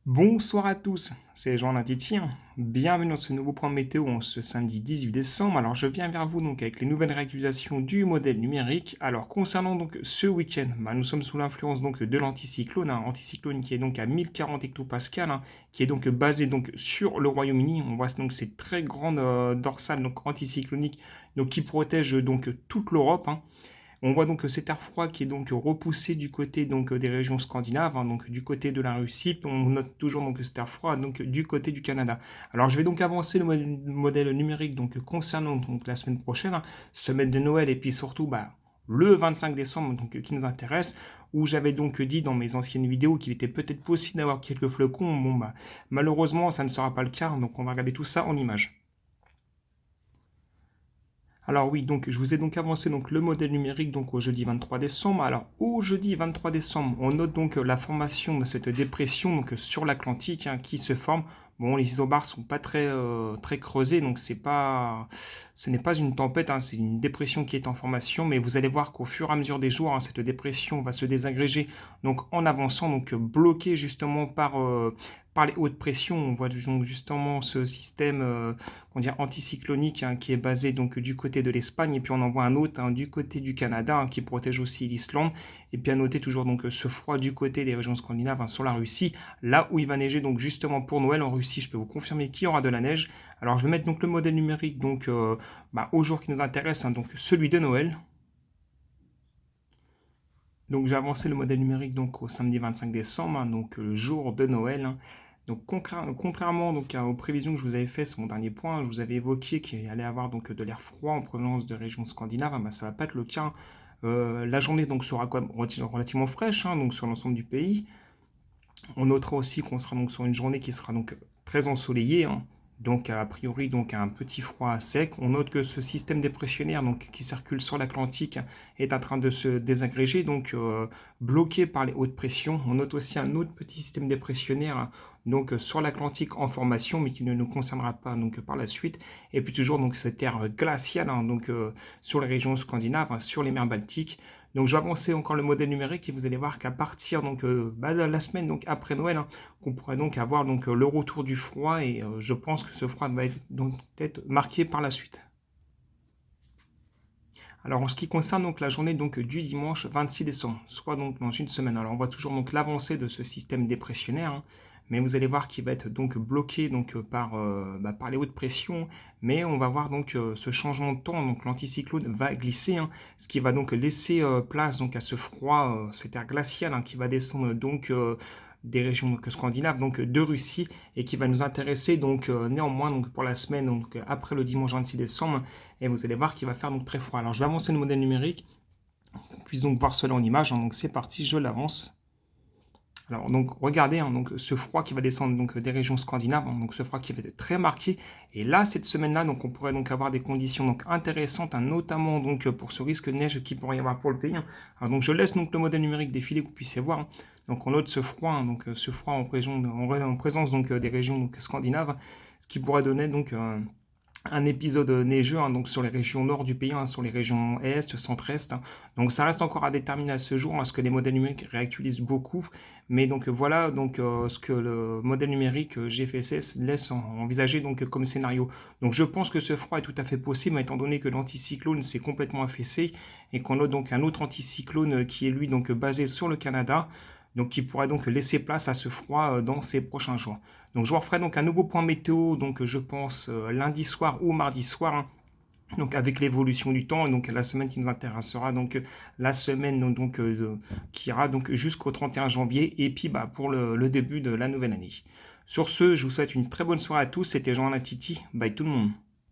Bonsoir à tous, c'est Jean Titi. Bienvenue dans ce nouveau point météo en ce samedi 18 décembre. Alors je viens vers vous donc avec les nouvelles réactualisations du modèle numérique. Alors concernant donc ce week-end, nous sommes sous l'influence donc de l'anticyclone, anticyclone qui est donc à 1040 hectopascal, qui est donc basé donc sur le Royaume-Uni. On voit donc ces très grandes dorsales donc anticycloniques donc qui protègent donc toute l'Europe. On voit donc cet air froid qui est donc repoussé du côté donc des régions scandinaves, donc du côté de la Russie. On note toujours donc cet air froid donc du côté du Canada. Alors je vais donc avancer le modèle numérique donc concernant donc la semaine prochaine, semaine de Noël et puis surtout le 25 décembre donc qui nous intéresse, où j'avais donc dit dans mes anciennes vidéos qu'il était peut-être possible d'avoir quelques flocons. Bon malheureusement ça ne sera pas le cas, donc on va regarder tout ça en images. Alors oui, donc je vous ai donc avancé donc le modèle numérique donc au jeudi 23 décembre. Alors au jeudi 23 décembre, on note donc la formation de cette dépression donc sur l'Atlantique qui se forme. Bon, les isobars sont pas très creusés, donc ce n'est pas une tempête, c'est une dépression qui est en formation. Mais vous allez voir qu'au fur et à mesure des jours, cette dépression va se désagréger donc en avançant, donc bloquée justement par les hautes pressions. On voit donc justement ce système anticyclonique qui est basé donc du côté de l'Espagne, et puis on en voit un autre du côté du Canada qui protège aussi l'Islande. Et puis à noter toujours donc ce froid du côté des régions scandinaves sur la Russie, là où il va neiger donc justement pour Noël en Russie. Je peux vous confirmer qu'il y aura de la neige. Alors je vais mettre donc le modèle numérique donc au jour qui nous intéresse, donc celui de Noël. Donc j'ai avancé le modèle numérique donc au samedi 25 décembre, donc le jour de Noël. Donc contrairement donc aux prévisions que je vous avais fait sur mon dernier point, je vous avais évoqué qu'il allait avoir donc de l'air froid en provenance de régions scandinaves. Ça va pas être le cas. La journée donc sera quand même relativement fraîche donc sur l'ensemble du pays. On notera aussi qu'on sera donc sur une journée qui sera donc très ensoleillée, donc a priori donc un petit froid sec. On note que ce système dépressionnaire donc qui circule sur l'Atlantique est en train de se désagréger, donc bloqué par les hautes pressions. On note aussi un autre petit système dépressionnaire donc sur l'Atlantique en formation, mais qui ne nous concernera pas donc par la suite. Et puis toujours donc cette air glacial donc sur les régions scandinaves, sur les mers baltiques. Donc je vais avancer encore le modèle numérique et vous allez voir qu'à partir donc, de la semaine donc, après Noël, qu'on pourrait donc avoir donc, le retour du froid, et je pense que ce froid va être marqué par la suite. Alors en ce qui concerne donc la journée donc du dimanche 26 décembre, soit donc dans une semaine, alors on voit toujours donc l'avancée de ce système dépressionnaire, mais vous allez voir qu'il va être donc bloqué donc par les hautes pressions, mais on va voir donc ce changement de temps, donc l'anticyclone va glisser, ce qui va donc laisser place donc à ce froid, cet air glacial qui va descendre donc des régions donc, scandinaves, donc de Russie, et qui va nous intéresser donc néanmoins donc pour la semaine donc après le dimanche 26 décembre, et vous allez voir qu'il va faire donc très froid. Alors je vais avancer le modèle numérique, qu'on puisse donc voir cela en image, donc c'est parti, je l'avance. Alors donc regardez donc ce froid qui va descendre donc des régions scandinaves, donc ce froid qui va être très marqué. Et là cette semaine-là donc on pourrait donc avoir des conditions donc intéressantes, notamment donc pour ce risque de neige qui pourrait y avoir pour le pays. Alors donc je laisse donc le modèle numérique défiler, que vous puissiez voir. Donc on note ce froid, donc ce froid en présence donc des régions donc scandinaves, ce qui pourrait donner donc un épisode neigeux donc sur les régions nord du pays, sur les régions est, centre-est. Donc ça reste encore à déterminer à ce jour, parce que les modèles numériques réactualisent beaucoup. Mais donc voilà donc, ce que le modèle numérique GFSS laisse envisager donc, comme scénario. Donc je pense que ce froid est tout à fait possible, étant donné que l'anticyclone s'est complètement affaissé, et qu'on a donc un autre anticyclone qui est lui donc basé sur le Canada, donc qui pourrait donc laisser place à ce froid dans ces prochains jours. Donc je vous referai donc un nouveau point météo, donc je pense lundi soir ou mardi soir, donc avec l'évolution du temps, et donc la semaine qui nous intéressera, donc la semaine donc, qui ira donc jusqu'au 31 janvier, et puis pour le début de la nouvelle année. Sur ce, je vous souhaite une très bonne soirée à tous, c'était Jean Titi, bye tout le monde.